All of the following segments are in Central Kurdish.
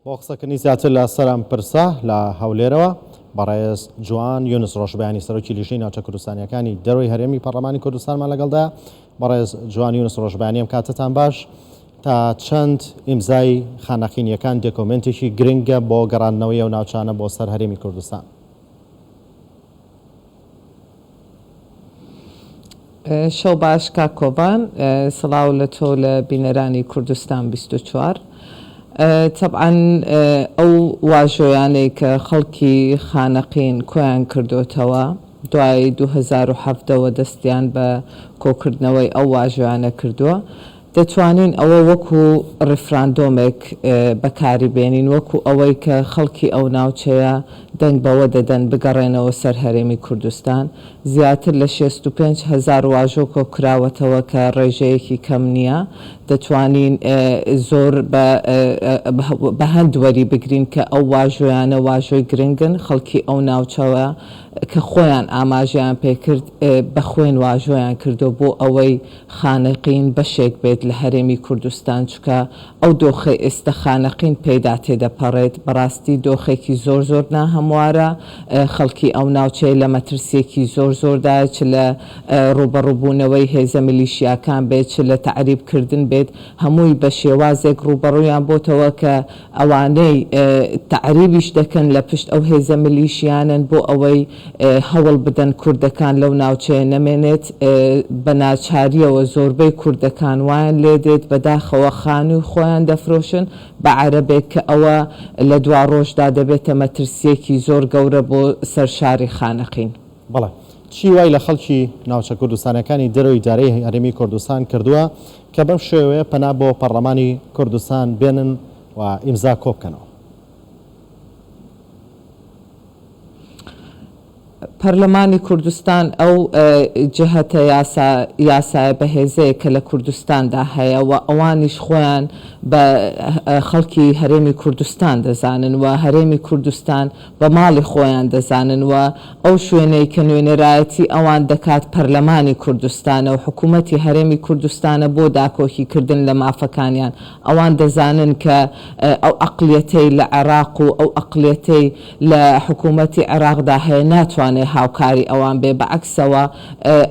بۆ قسەکردنی زیاتر لە سەرم پرسە لە هەولێرەوە بەڕێز جوان یونس ڕۆژبەیانی سەرۆکی لیژنەی ناوچە کوردستانیەکانی دەرەوەی هەرێمی پەرلەمانی کوردستانمان لەگەڵدایە. بەڕێز جوان یونس ڕۆژبەیانی ئەم کاتتان باش. تا چەند ئیمزای خانەقینیەکان دۆکۆمنتێکی گرنگە بۆ گەڕاندنەوەی ئەو ناوچانە بۆ سەر هەرێمی کوردستان؟ شەو باش کاکۆبان، سڵاو لە تۆ لە بینەرانی کوردستان 24. طبعاً ئەو واژۆیانەی کە خەڵکی خانەقین کۆیان کردوتەوە دوای 2007ەوە دەستیان بە کۆکردنەوەی ئەو واژۆیانە کردووە، دەتوانین ئەوە وەکو ڕفراندۆمێک بەکاری بێنین، وەکو ئەوەی کە خەڵکی ئەو ناوچەیە دەنگ بەوە دەدەن بگەڕێنەوە سەر هەرێمی کوردستان. زیاتر لە 65,000 واژۆ کۆکراوەتەوە کە ڕێژەیەکی کەم نییە. دەتوانین زۆر بە هەند وەری بگرین کە ئەو واژۆیانە واژۆی گرنگن، خەڵکی ئەو ناوچەوە کە خۆیان ئاماژیان پێکرد بە خوێن واژۆیان کردو بۆ ئەوەی خانەقین بەشێک بێت لە هەرێمی کوردستان، چکە ئەو دۆخی ئێستا خانەقین پێدا تێدەپەڕێت. بەڕاستی دۆخێکی زۆر زۆر ناهەموارە، خەڵکی ئەو ناوچەی لە مەترسێکی زۆر زۆردایە، چ لە ڕوبەڕووبوونەوەی هێزە میلیشیاکان بێت، چ لە تعریبکردن بێت، هەمووی بە شێوازێک ڕوبەڕوویان بۆتەوە کە ئەوانەی تعریبیش دەکەن لە پشت ئەو هێزە میلیشیانن بۆ ئەوەی هەوڵ بدەن کوردەکان لەو ناوچەیە نەمێنێت. بە ناچاریەوە زۆربەی کوردەکان وایان لێ دێت بەداخەوە خانووی خۆیان دەفرۆشن بە عەرەبێک کە ئەوە لە دوا ڕۆژدا دەبێتە مەترسیەکی زۆر گەورە بۆ سەرشاری خانەقین. بەڵێ چی وای لە خەڵکی ناوچە کوردستانەکانی دەرەوەی دارەی هەرێمی کوردستان کردووە کە بەم شێوەیە پەنا بۆ پەرلەمانی کوردستان بێنن و ئیمزا کۆ بکەنەوە؟ پەرلەمانی کوردستان ئەو جهەتە یاسایە بەهێزەیە کە لە کوردستاندا هەیە و ئەوانیش خۆیان بە خەڵکی هەرێمی کوردستان دەزانن و هەرێمی کوردستان بە ماڵی خۆیان دەزانن و ئەو شوێنەی کە نوێنەرایەتی ئەوان دەکات پەرلەمانی کوردستانە و حکوومەتی هەرێمی کوردستانە بۆ داکۆکیکردن لە مافەکانیان. ئەوان دەزانن کە ئەو ئەقلیەتەی لە عێراق و ئەو ئەقلیەتەی لە حکوومەتی عێراقدا هەیە ناتوانێت هاوکاری ئەوان بێ، بەعکسەوە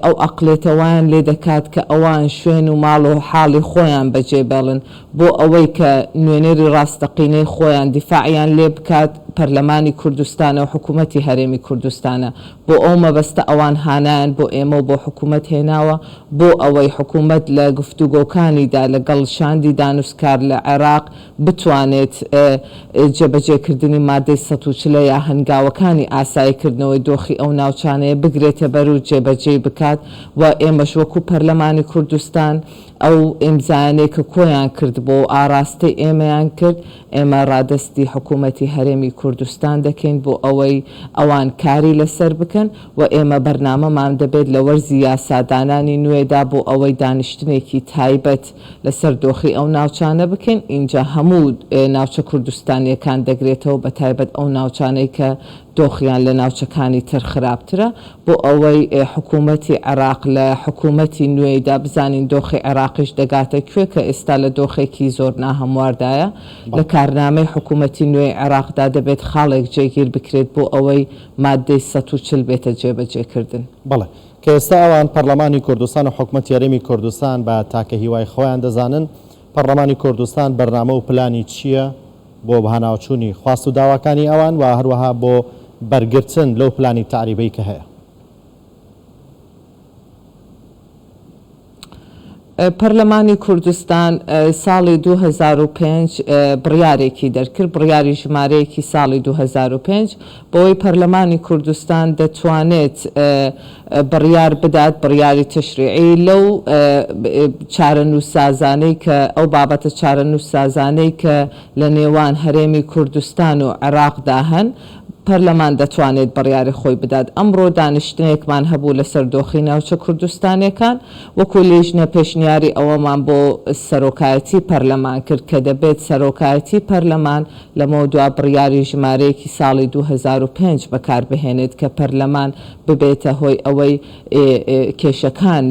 ئەو ئەقلێتەوەیان لێ دەکات کە ئەوان شوێن و ماڵ و حاڵی خۆیان بەجێبەڵن بۆ ئەوەی کە نوێنەری ڕاستەقینەی خۆیان دیفاعیان لێ بکات پەرلەمانی کوردستانە و حکوومەتی هەرێمی کوردستانە. بۆ ئەو مەبەستە ئەوان هانایان بۆ ئێمە و بۆ حکوومەت هێناوە بۆ ئەوەی حکوومەت لە گفتوگۆکانیدا لەگەڵ شاندی دانوستکار لە عێراق بتوانێت جێبەجێکردنی مادەی 140 یا هەنگاوەکانی ئاساییکردنەوەی دۆخی ئەو ناوچانەیە بگرێتە بەر و جێبەجێ بکات و ئێمەش وەکو پەرلەمانی کوردستان ئەو ئیمزایانەی کە کۆیان کرد بۆ ئاراستەی ئێمەیان کرد، ئێمە ڕادستی حکوومەتی هەرێمی کوردستان دەکەین بۆ ئەوەی ئەوان کاری لەسەر بکەن و ئێمە بەرنامەمان دەبێت لە وەرزی یاسادانانی نوێدا بۆ ئەوەی دانیشتنێکی تایبەت لەسەر دۆخی ئەو ناوچانە بکەین. اینجا هەموو ناوچە کوردستانیەکان دەگرێتەوە بە تایبەت ئەو ناوچانەی کە دۆخیان لە ناوچەکانی تر خراپترە بۆ ئەوەی حکوومەتی عێراق لە حکوومەتی نوێیدا بزانین دۆخی عێراقیش دەگاتە کوێ کە ئێستا لە دۆخێکی زۆر ناهەمواردایە. لە کارنامەی حکوومەتی نوێی عێراقدا دەبێت خاڵێک جێگیر بکرێت بۆ ئەوەی مادەی 140 بێتە جێبەجێکردن. بەڵێ کە ئێستا ئەوان پەرلەمانی کوردستان و حکوومەتی هەرێمی کوردستان بە تاکە هیوای خۆیان دەزانن، پەرلەمانی کوردستان بەرنامە و پلانی چییە بۆ بەهاناوچوونی خواست و داواکانی ئەوان و هەروەها بۆ بەرگرتن لەو پلانی تعریبەی کە هەیە؟ پەرلەمانی کوردستان ساڵی 2005 بڕیارێکی دەرکرد، بڕیاری ژمارەیەکی ساڵی 2005 بۆی پەرلەمانی کوردستان دەتوانێت بڕیار بدات، بڕیاری تشریعی لەو چارەنووسسازانەی کە ئەو بابەتە چارەنووسسازانەی کە لە نێوان هەرێمی کوردستان و عێراقدا هەن پەرلەمان دەتوانێت بڕیاری خۆی بدات. ئەمڕۆ دانیشتنێکمان هەبوو لەسەر دۆخی ناوچە کوردستانیەکان وەکو لێژنە پێشنیاری ئەوەمان بۆ سەرۆکایەتی پەرلەمان کرد کە دەبێت سەرۆکایەتی پەرلەمان لەمەوە دوا بڕیاری ژمارەیەکی ساڵی 2005 بەکاربهێنێت کە پەرلەمان ببێتە هۆی ئەوەی کێشەکان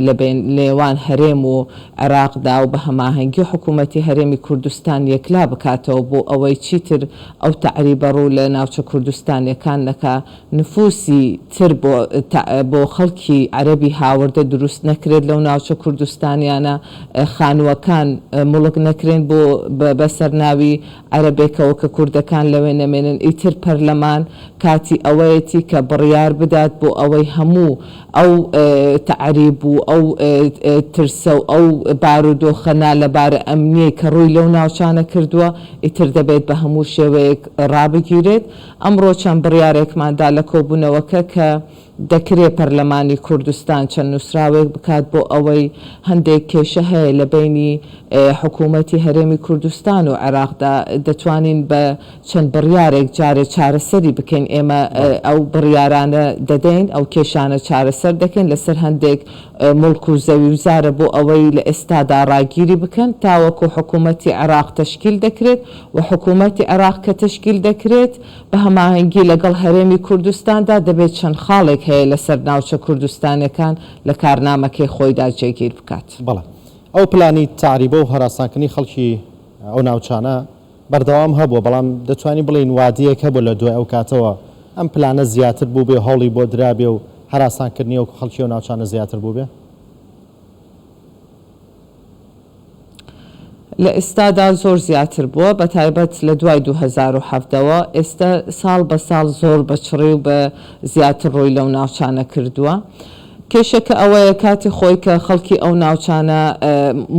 لێوان هەرێم و عێراقدا و بە هەماهەنگی حکوومەتی هەرێمی کوردستان یەکلا بکاتەوە بۆ ئەوەی چیتر ئەو تەعریبە ڕوو لە ناوچە کوردستانیەکان نەکا نفوسی تر بۆ خەڵکی عەرەبی هاوردە دروست نەکرێت لەو ناوچە کوردستانیانە خانووەکان مڵک نەکرێن بۆ بەسەر ناوی عەرەبێکەوە کە کوردەکان لەوێ نەمێنن. ئیتر پەرلەمان کاتی ئەوەیەتی کە بڕیار بدات بۆ ئەوەی هەموو ئەو تەعریب و ئەو ترسە و ئەو بارودۆخەنا لەبارە ئەمنیەی کە ڕووی لەو ناوچانە کردووە ئیتر دەبێت بە هەموو شێوەیەک ڕابگیرێت. ئەمڕۆ چەند بڕیارێکماندا لە کۆبوونەوەکە کە دەکرێت پەرلەمانی کوردستان چەند نووسراوێک بکات بۆ ئەوەی هەندێک کێشە هەیە لە بینی حکوومەتی هەرێمی کوردستان و عێراقدا دەتوانین بە چەند بڕیارێک جارێ چارەسەری بکەین. ئێمە ئەو بڕیارانە دەدەین ئەو کێشانە چارەسەر دەکەین لەسەر هەندێک مڵک و زەوی وزارە بۆ ئەوەی لە ئێستادا ڕاگیری بکەن تاوەکو حکوومەتی عێراق تەشکیل دەکرێت و حکوومەتی عێراق کە تەشکیل دەکرێت بە هەماهەنگی لەگەڵ هەرێمی کوردستاندا دەبێت چەند خاڵێک هەیە لەسەر ناوچە کوردستانەکان لە کارنامەکەی خۆیدا جێگیر بکات. بەڵێ ئەو پلانی تعریبە و هەراسانکردنی خەڵکی ئەو ناوچانە بەردەوام هەبووە بەڵام دەتوانی بڵین وادیەک هەبوو لە دوای ئەو کاتەوە ئەم پلانە زیاتر بوو بێ هەوڵی بۆ درابێ و هەراسانکردنی و خەڵکی ئەو ناوچانە زیاتر بوو بێ؟ لە ئێستادا زۆر زیاتر بووە بە تایبەت لە دوای 2007ەوە ئێستا ساڵ بە ساڵ زۆر بەچڕی و بە زیاتر ڕۆی لەو ناوچانە کردووە. کێشەکە ئەوەیە کاتی خۆی کە خەڵکی ئەو ناوچانە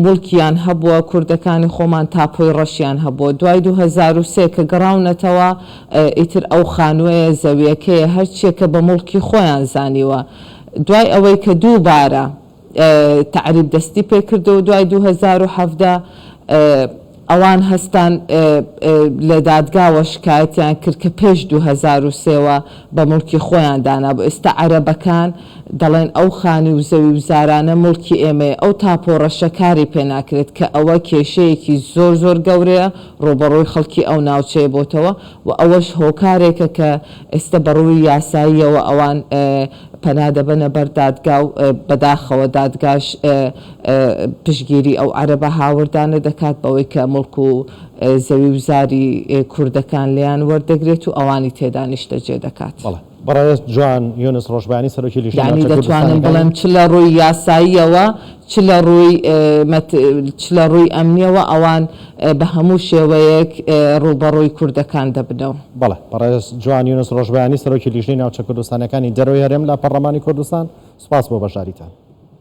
مڵکیان هەبووە کوردەکانی خۆمان تاپۆی ڕەشیان هەبووە دوای 2003 کە گەڕاونەتەوە ئیتر ئەو خانووەیە زەویەکەیە هەرچیەکە بە مڵکی خۆیان زانیوە دوای ئەوەی کە دووبارە تعریب دەستی پێکردەوە دوای 2017 ئەوان هەستان لە دادگاوە شکایەتیان کرد کە پێش 2003ەوە بە مڵکی خۆیان دانا بۆ ئێستا عەرەبەکان دەڵێن ئەو خانی و زەوی وزارانە مڵکی ئێمەیە ئەو تاپۆڕەشە کاری پێ ناکرێت کە ئەوە کێشەیەکی زۆر زۆر گەورەیە ڕۆبەڕۆی خەڵکی ئەو ناوچەیە بۆتەوە و ئەوەش هۆکارێکە کە ئێستا بەڕووی یاساییەوە ئەوان پەنادەبەنە بەر دادگا و بەداخەوە دادگاش پشگیری ئەو عەرەبە هاوردانە دەکات بەوەی کە مڵک و زەوی وزاری کوردەکان لیان وەردەگرێت و ئەوانی تێدا نیشتەجێ دەکات. بەڕێز جوان یونس ڕۆژبانی سەرۆکی لیژنەی یعنی دەتوانم بڵێم چ لە ڕووی یاساییەوە چ لە ڕووی ئەمنیەوە ئەوان بە هەموو شێوەیەک ڕووبەڕووی کوردەکان دەبنەوە. بەڵێ بەڕێز جوان یونس ڕۆژبانی سەرۆکی لیژنەی ناوچە کوردستانەکانی دەرەوەی هەرێم لە پەرلەمانی کوردستان سوپاس بۆ بەشداریتان.